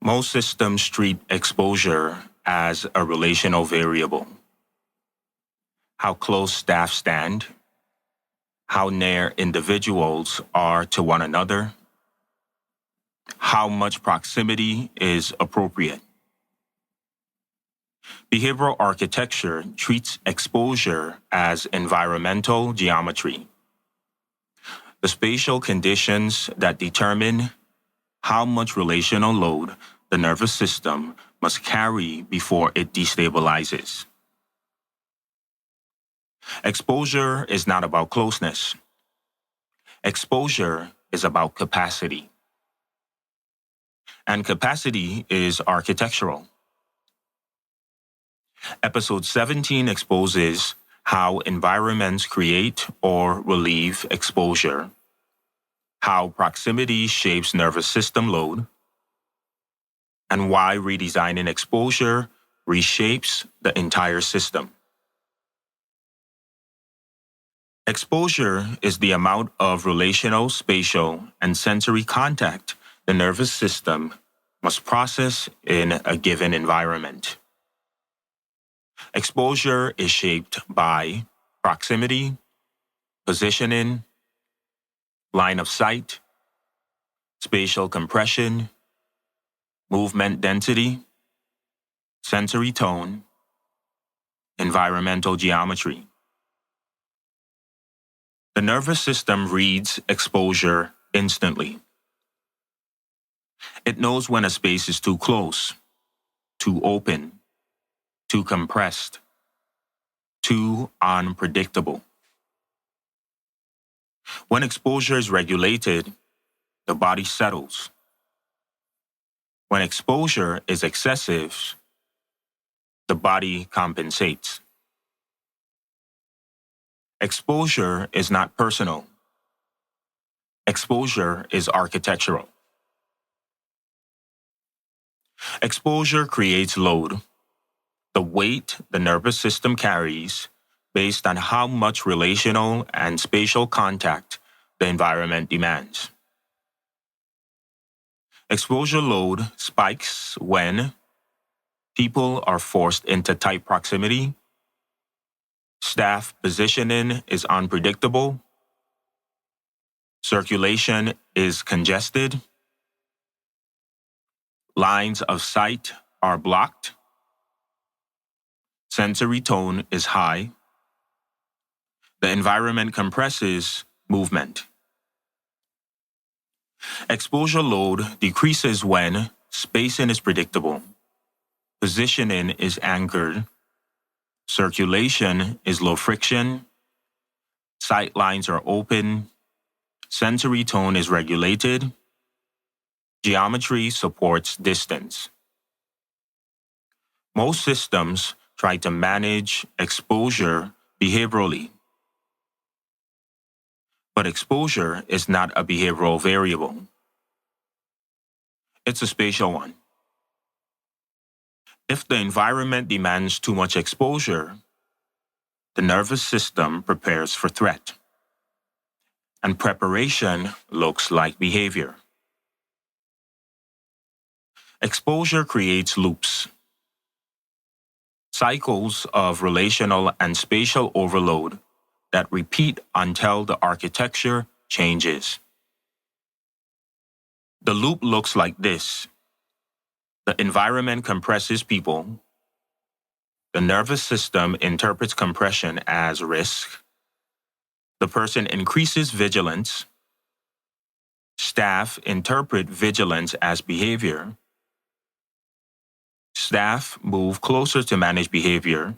Most systems treat exposure as a relational variable. How close staff stand, how near individuals are to one another, how much proximity is appropriate. Behavioral architecture treats exposure as environmental geometry, the spatial conditions that determine how much relational load the nervous system must carry before it destabilizes. Exposure is not about closeness. Exposure is about capacity. And capacity is architectural. Episode 17 exposes how environments create or relieve exposure, how proximity shapes nervous system load, and why redesigning exposure reshapes the entire system. Exposure is the amount of relational, spatial, and sensory contact the nervous system must process in a given environment. Exposure is shaped by proximity, positioning, line of sight, spatial compression, movement density, sensory tone, environmental geometry. The nervous system reads exposure instantly. It knows when a space is too close, too open, too compressed, too unpredictable. When exposure is regulated, the body settles. When exposure is excessive, the body compensates. Exposure is not personal. Exposure is architectural. Exposure creates load, the weight the nervous system carries based on how much relational and spatial contact the environment demands. Exposure load spikes when people are forced into tight proximity, staff positioning is unpredictable, circulation is congested, lines of sight are blocked, sensory tone is high, the environment compresses movement. Exposure load decreases when spacing is predictable, positioning is anchored, circulation is low friction, sight lines are open, sensory tone is regulated, geometry supports distance. Most systems try to manage exposure behaviorally. But exposure is not a behavioral variable. It's a spatial one. If the environment demands too much exposure, the nervous system prepares for threat. And preparation looks like behavior. Exposure creates loops, cycles of relational and spatial overload that repeat until the architecture changes. The loop looks like this. The environment compresses people. The nervous system interprets compression as risk. The person increases vigilance. Staff interpret vigilance as behavior. Staff move closer to manage behavior.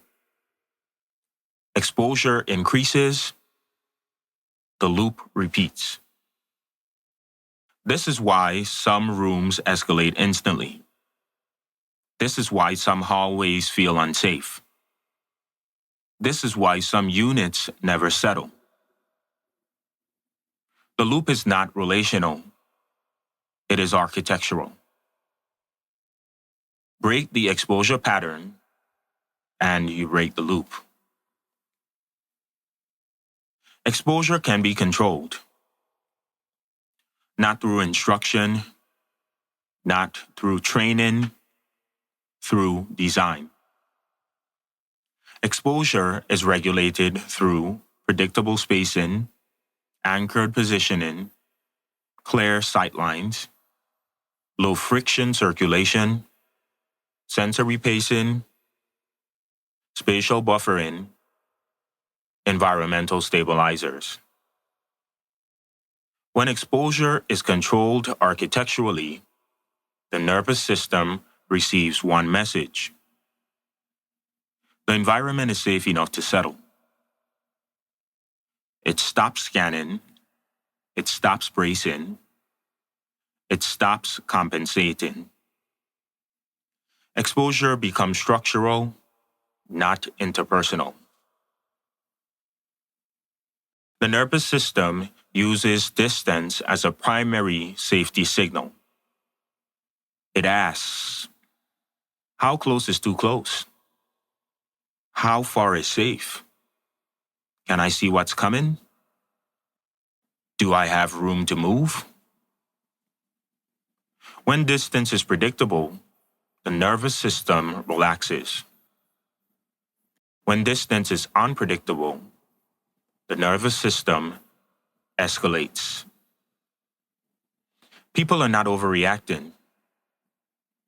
Exposure increases. The loop repeats. This is why some rooms escalate instantly. This is why some hallways feel unsafe. This is why some units never settle. The loop is not relational. It is architectural. Break the exposure pattern, and you break the loop. Exposure can be controlled, not through instruction, not through training, through design. Exposure is regulated through predictable spacing, anchored positioning, clear sightlines, low friction circulation, sensory pacing, spatial buffering, environmental stabilizers. When exposure is controlled architecturally, the nervous system receives one message. The environment is safe enough to settle. It stops scanning, it stops bracing, it stops compensating. Exposure becomes structural, not interpersonal. The nervous system uses distance as a primary safety signal. It asks, how close is too close? How far is safe? Can I see what's coming? Do I have room to move? When distance is predictable, the nervous system relaxes. When distance is unpredictable, the nervous system escalates. People are not overreacting.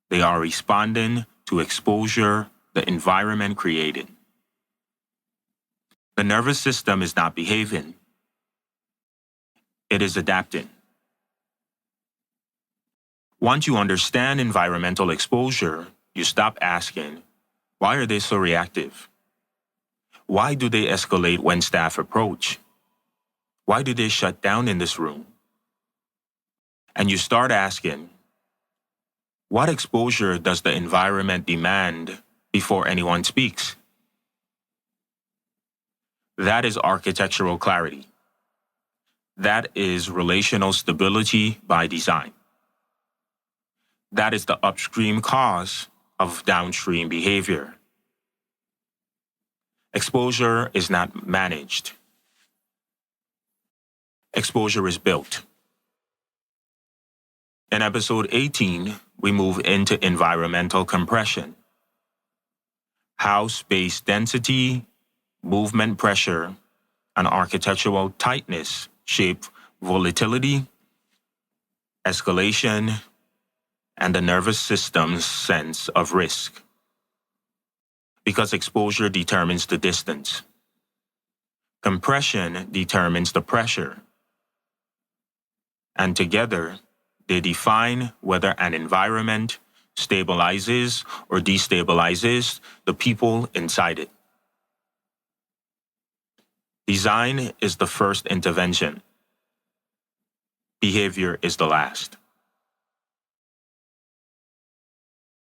They are responding to exposure the environment created. The nervous system is not behaving. It is adapting. Once you understand environmental exposure, you stop asking, why are they so reactive? Why do they escalate when staff approach? Why do they shut down in this room? And you start asking, what exposure does the environment demand before anyone speaks? That is architectural clarity. That is relational stability by design. That is the upstream cause of downstream behavior. Exposure is not managed. Exposure is built. In episode 18, we move into environmental compression. How space density, movement pressure, and architectural tightness shape volatility, escalation, and the nervous system's sense of risk. Because exposure determines the distance. Compression determines the pressure. And together, they define whether an environment stabilizes or destabilizes the people inside it. Design is the first intervention. Behavior is the last.